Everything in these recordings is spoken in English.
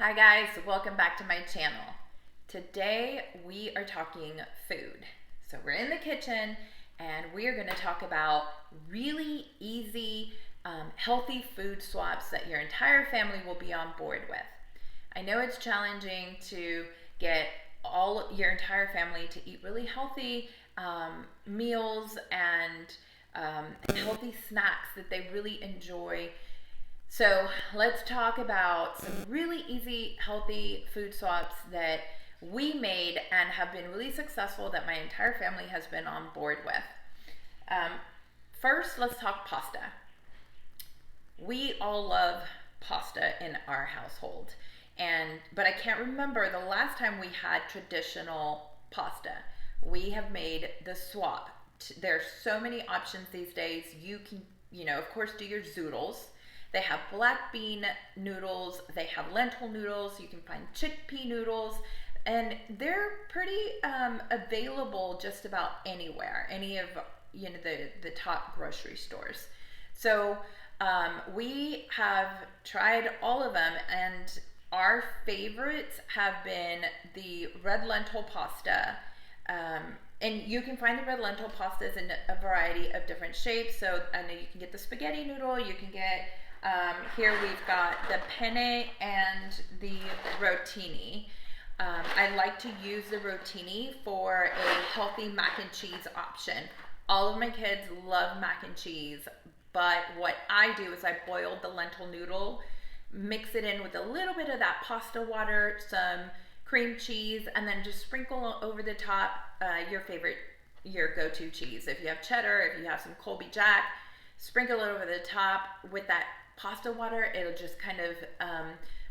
Hi guys, welcome back to my channel. Today we are talking food. So we're in the kitchen and we are going to talk about really easy, healthy food swaps that your entire family will be on board with. I know it's challenging to get your entire family to eat really healthy meals and healthy snacks that they really enjoy. So let's talk about some really easy, healthy food swaps that we made and have been really successful that my entire family has been on board with. First, let's talk pasta. We all love pasta in our household, but I can't remember the last time we had traditional pasta. We have made the swap. There's so many options these days. You can, of course, do your zoodles. They have black bean noodles, they have lentil noodles, you can find chickpea noodles, and they're pretty available just about anywhere, any of the top grocery stores. So we have tried all of them, and our favorites have been the red lentil pasta. And you can find the red lentil pastas in a variety of different shapes. So I know you can get the spaghetti noodle, you can get here we've got the penne and the rotini. I like to use the rotini for a healthy mac and cheese option. All of my kids love mac and cheese, but what I do is I boil the lentil noodle, mix it in with a little bit of that pasta water, some cream cheese, and then just sprinkle over the top your go-to cheese. If you have cheddar, if you have some Colby Jack, sprinkle it over the top with that pasta water. It'll just kind of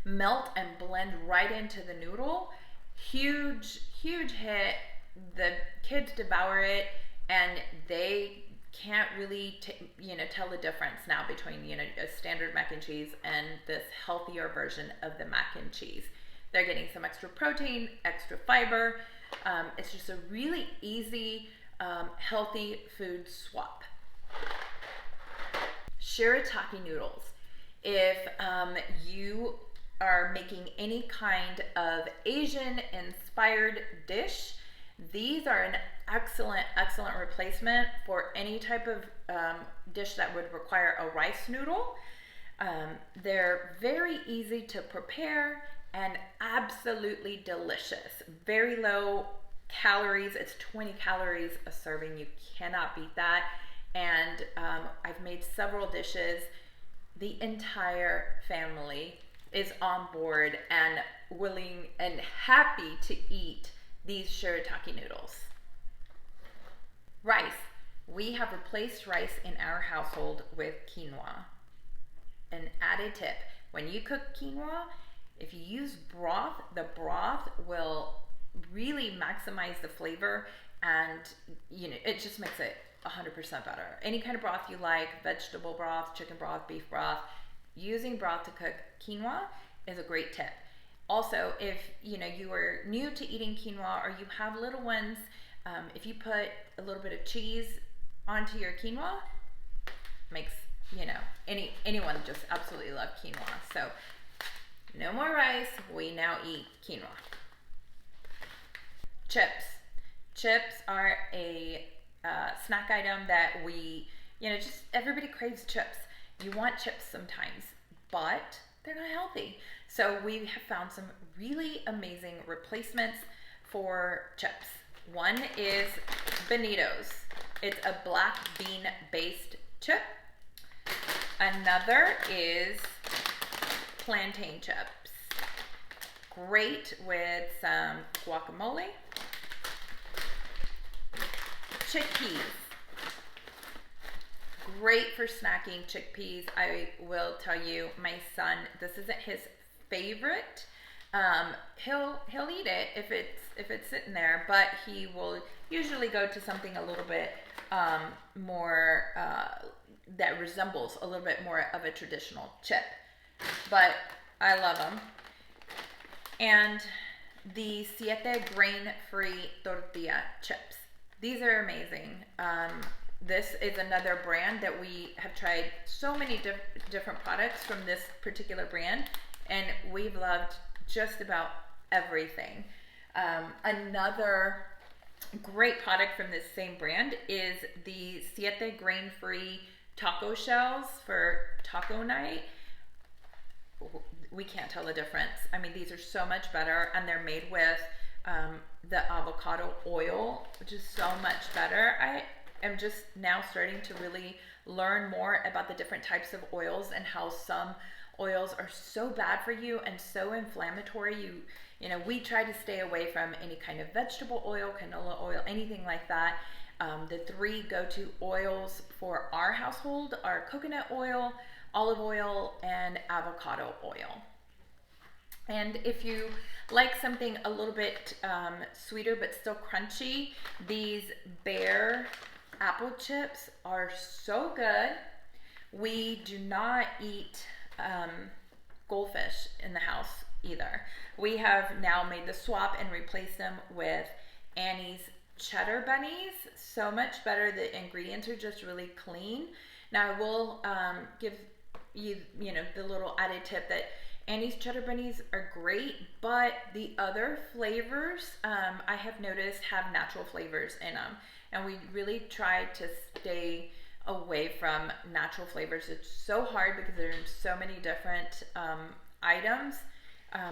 melt and blend right into the noodle. Huge hit. The kids devour it, and they can't really tell the difference now between a standard mac and cheese and this healthier version of the mac and cheese. They're getting some extra protein, extra fiber. It's just a really easy, healthy food swap. Shirataki noodles. If you are making any kind of Asian-inspired dish, these are an excellent replacement for any type of dish that would require a rice noodle. They're very easy to prepare and absolutely delicious. Very low calories. It's 20 calories a serving. You cannot beat that. And I've made several dishes. The entire family is on board and willing and happy to eat these shirataki noodles. Rice. We have replaced rice in our household with quinoa. An added tip, when you cook quinoa, if you use broth, the broth will really maximize the flavor, and it just makes it 100% better. Any kind of broth you like, vegetable broth, chicken broth, beef broth, using broth to cook quinoa is a great tip. Also, if you are new to eating quinoa or you have little ones, if you put a little bit of cheese onto your quinoa, makes anyone just absolutely love quinoa. So no more rice, we now eat quinoa. Chips. Chips are a snack item that we, just everybody craves chips. You want chips sometimes, but they're not healthy. So we have found some really amazing replacements for chips. One is Benito's. It's a black bean based chip. Another is plantain chips. Great with some guacamole. Chickpeas. Great for snacking chickpeas. I will tell you, my son, this isn't his favorite. He'll eat it if it's sitting there, but he will usually go to something a little bit more that resembles a little bit more of a traditional chip. But I love them. And the 7 grain-free tortilla chips. These are amazing. This is another brand that we have tried so many different products from this particular brand, and we've loved just about everything. Another great product from this same brand is the Siete grain-free taco shells for taco night. We can't tell the difference. I mean, these are so much better, and they're made with the avocado oil, which is so much better. I am just now starting to really learn more about the different types of oils and how some oils are so bad for you and so inflammatory. You know, we try to stay away from any kind of vegetable oil, canola oil, anything like that. The three go-to oils for our household are coconut oil, olive oil, and avocado oil. And if you like something a little bit sweeter but still crunchy, these Bear apple chips are so good. We do not eat goldfish in the house either. We have now made the swap and replaced them with Annie's cheddar bunnies. So much better. The ingredients are just really clean. Now I will give you the little added tip that Annie's cheddar bunnies are great, but the other flavors I have noticed have natural flavors in them, and we really try to stay away from natural flavors. It's so hard because there's so many different items,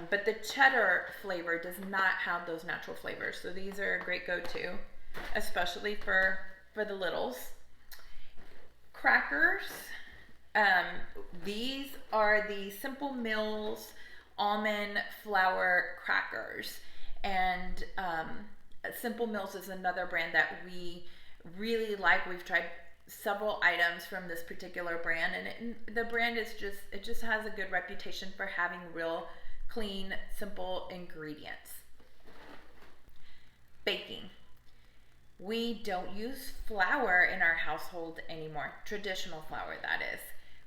but the cheddar flavor does not have those natural flavors, so these are a great go-to, especially for the littles. Crackers. These are the Simple Mills almond flour crackers, and Simple Mills is another brand that we really like. We've tried several items from this particular brand, and the brand is just has a good reputation for having real clean, simple ingredients. Baking. We don't use flour in our household anymore, traditional flour that is.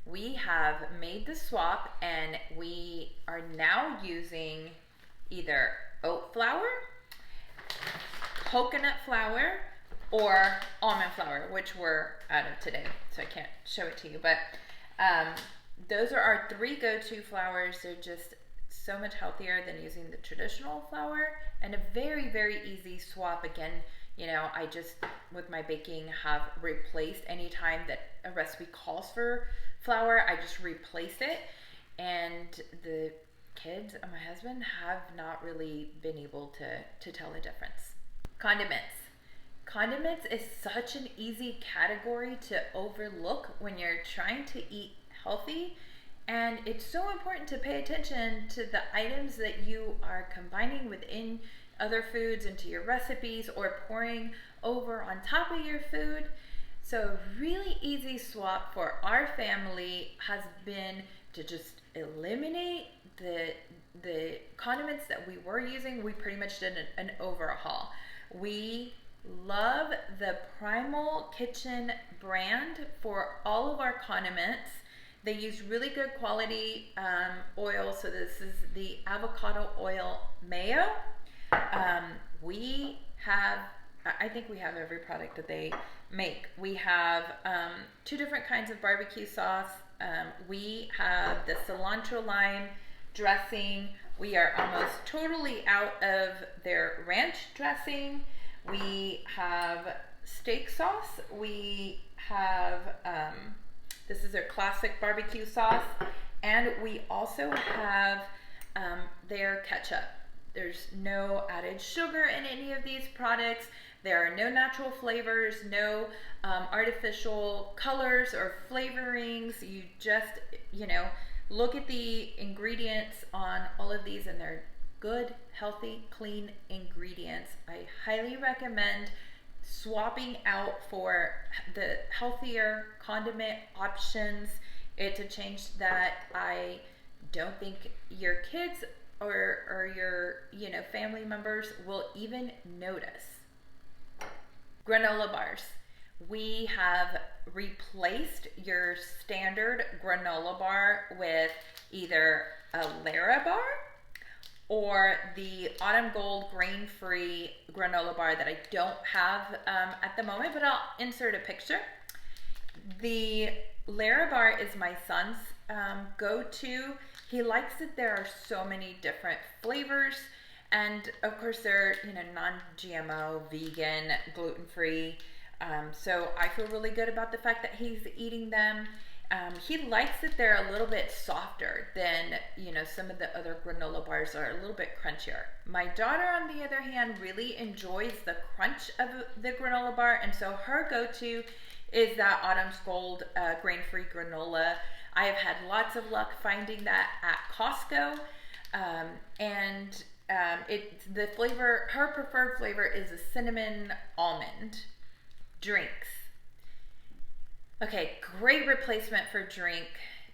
We have made the swap, and we are now using either oat flour, coconut flour, or almond flour, which we're out of today, so I can't show it to you. But those are our three go-to flours. They're just so much healthier than using the traditional flour, and a very, very easy swap. Again, I just, with my baking, have replaced any time that a recipe calls for flour, I just replace it. And the kids and my husband have not really been able to tell the difference. Condiments. Condiments is such an easy category to overlook when you're trying to eat healthy. And it's so important to pay attention to the items that you are combining within other foods into your recipes or pouring over on top of your food. So a really easy swap for our family has been to just eliminate the condiments that we were using. We pretty much did an overhaul. We love the Primal Kitchen brand for all of our condiments. They use really good quality oil. So this is the avocado oil mayo. I think we have every product that they make. We have two different kinds of barbecue sauce. We have the cilantro lime dressing. We are almost totally out of their ranch dressing. We have steak sauce. We have, this is their classic barbecue sauce. And we also have their ketchup. There's no added sugar in any of these products. There are no natural flavors, no artificial colors or flavorings. You just, look at the ingredients on all of these, and they're good, healthy, clean ingredients. I highly recommend swapping out for the healthier condiment options. It's a change that I don't think your kids or your family members will even notice. Granola bars. We have replaced your standard granola bar with either a Lara bar or the Autumn Gold grain-free granola bar that I don't have at the moment, but I'll insert a picture. The Lara bar is my son's go-to. He likes that there are so many different flavors, and of course they're, non-GMO, vegan, gluten-free. So I feel really good about the fact that he's eating them. He likes that they're a little bit softer than, some of the other granola bars are a little bit crunchier. My daughter, on the other hand, really enjoys the crunch of the granola bar, and so her go-to is that Autumn's Gold grain-free granola. I have had lots of luck finding that at Costco, the flavor, her preferred flavor is a cinnamon almond. Drinks. Okay, great replacement for drink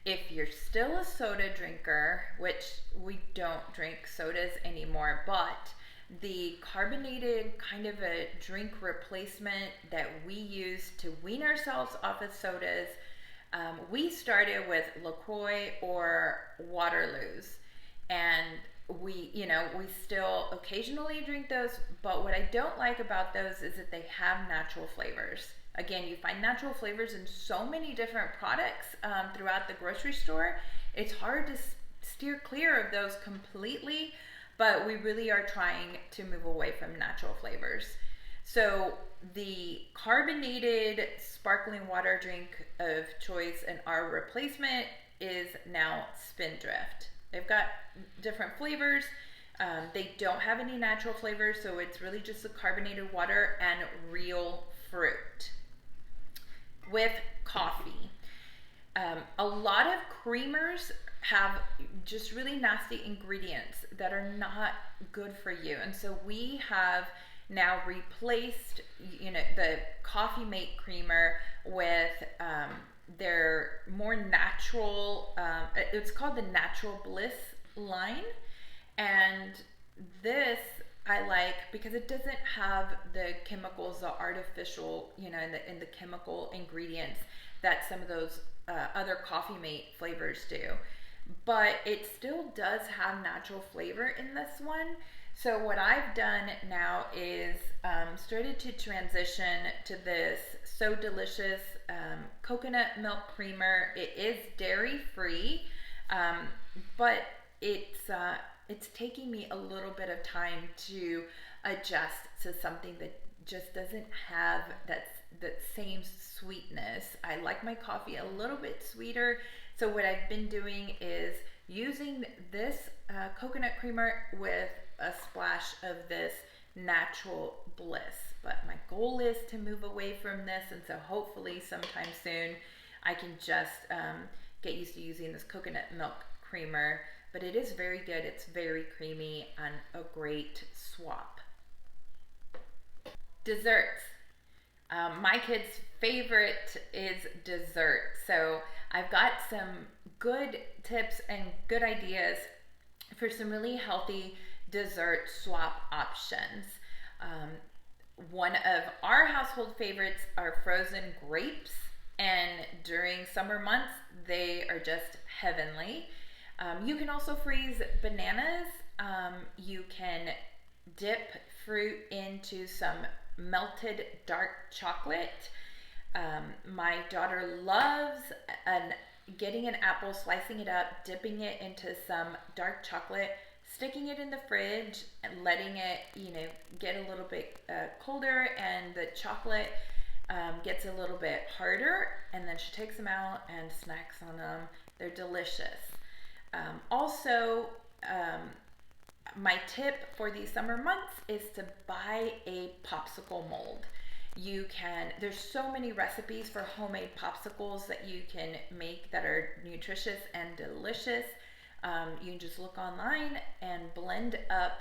if you're still a soda drinker, which we don't drink sodas anymore, but the carbonated kind of a drink replacement that we use to wean ourselves off of sodas, we started with LaCroix or Waterloos, and we still occasionally drink those, but what I don't like about those is that they have natural flavors. Again, you find natural flavors in so many different products throughout the grocery store. It's hard to steer clear of those completely, but we really are trying to move away from natural flavors. So the carbonated sparkling water drink of choice and our replacement is now Spindrift. They've got different flavors. They don't have any natural flavors, so it's really just the carbonated water and real fruit. With coffee, a lot of creamers have just really nasty ingredients that are not good for you, and so we have now replaced the Coffee Mate creamer with their more natural, it's called the Natural Bliss line, and this I like because it doesn't have the chemicals, the artificial, and the chemical ingredients that some of those other Coffee Mate flavors do. But it still does have natural flavor in this one. So what I've done now is started to transition to this So Delicious coconut milk creamer. It is dairy free, but it's taking me a little bit of time to adjust to something that just doesn't have that same sweetness. I like my coffee a little bit sweeter. So what I've been doing is using this coconut creamer with a splash of this Natural Bliss. But my goal is to move away from this, and so hopefully sometime soon I can just get used to using this coconut milk creamer. But it is very good. It's very creamy and a great swap. Desserts. My kids' favorite is dessert. So I've got some good tips and good ideas for some really healthy dessert swap options. One of our household favorites are frozen grapes, and during summer months they are just heavenly. You can also freeze bananas. You can dip fruit into some melted dark chocolate. My daughter loves getting an apple, slicing it up, dipping it into some dark chocolate, sticking it in the fridge, and letting it, get a little bit colder, and the chocolate gets a little bit harder, and then she takes them out and snacks on them. They're delicious. My tip for these summer months is to buy a popsicle mold. There's so many recipes for homemade popsicles that you can make that are nutritious and delicious. You can just look online and blend up.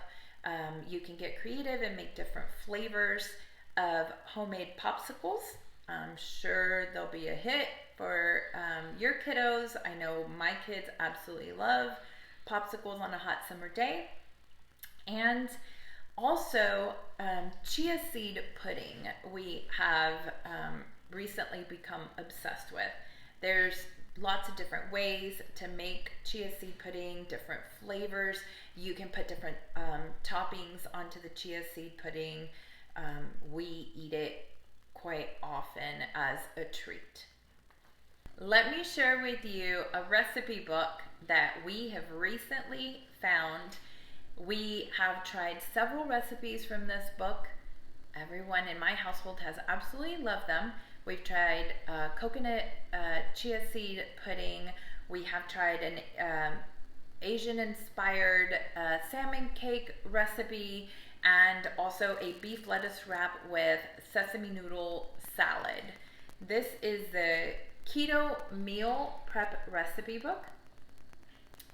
You can get creative and make different flavors of homemade popsicles. I'm sure they'll be a hit for your kiddos. I know my kids absolutely love popsicles on a hot summer day. And also chia seed pudding we have recently become obsessed with. There's lots of different ways to make chia seed pudding, different flavors. You can put different toppings onto the chia seed pudding. We eat it quite often as a treat. Let me share with you a recipe book that we have recently found. We have tried several recipes from this book. Everyone in my household has absolutely loved them. We've tried coconut chia seed pudding. We have tried an Asian-inspired salmon cake recipe, and also a beef lettuce wrap with sesame noodle salad. This is the Keto Meal Prep Recipe Book.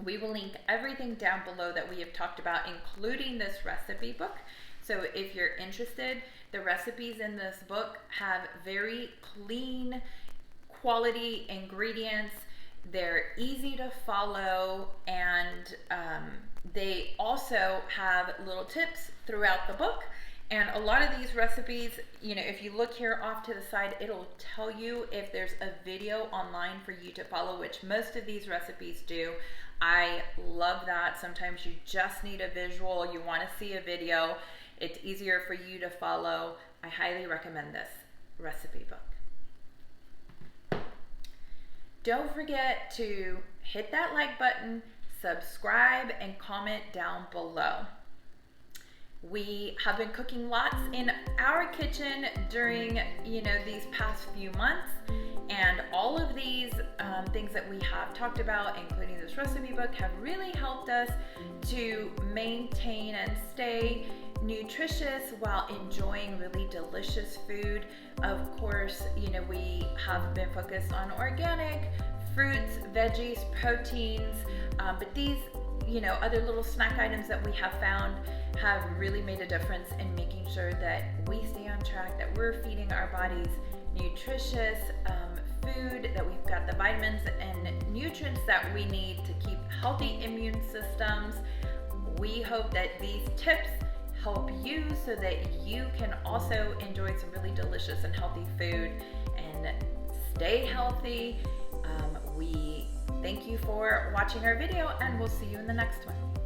We will link everything down below that we have talked about, including this recipe book. So if you're interested, the recipes in this book have very clean, quality ingredients. They're easy to follow, and they also have little tips throughout the book. And a lot of these recipes, you know, if you look here off to the side, it'll tell you if there's a video online for you to follow, which most of these recipes do. I love that. Sometimes you just need a visual, you want to see a video. It's easier for you to follow. I highly recommend this recipe book. Don't forget to hit that like button, subscribe, and comment down below. We have been cooking lots in our kitchen during, these past few months, and all of these things that we have talked about, including this recipe book, have really helped us to maintain and stay nutritious while enjoying really delicious food. Of course, we have been focused on organic fruits, veggies, proteins, but these other little snack items that we have found have really made a difference in making sure that we stay on track, that we're feeding our bodies nutritious food, that we've got the vitamins and nutrients that we need to keep healthy immune systems. We hope that these tips help you so that you can also enjoy some really delicious and healthy food and stay healthy. We thank you for watching our video, and we'll see you in the next one.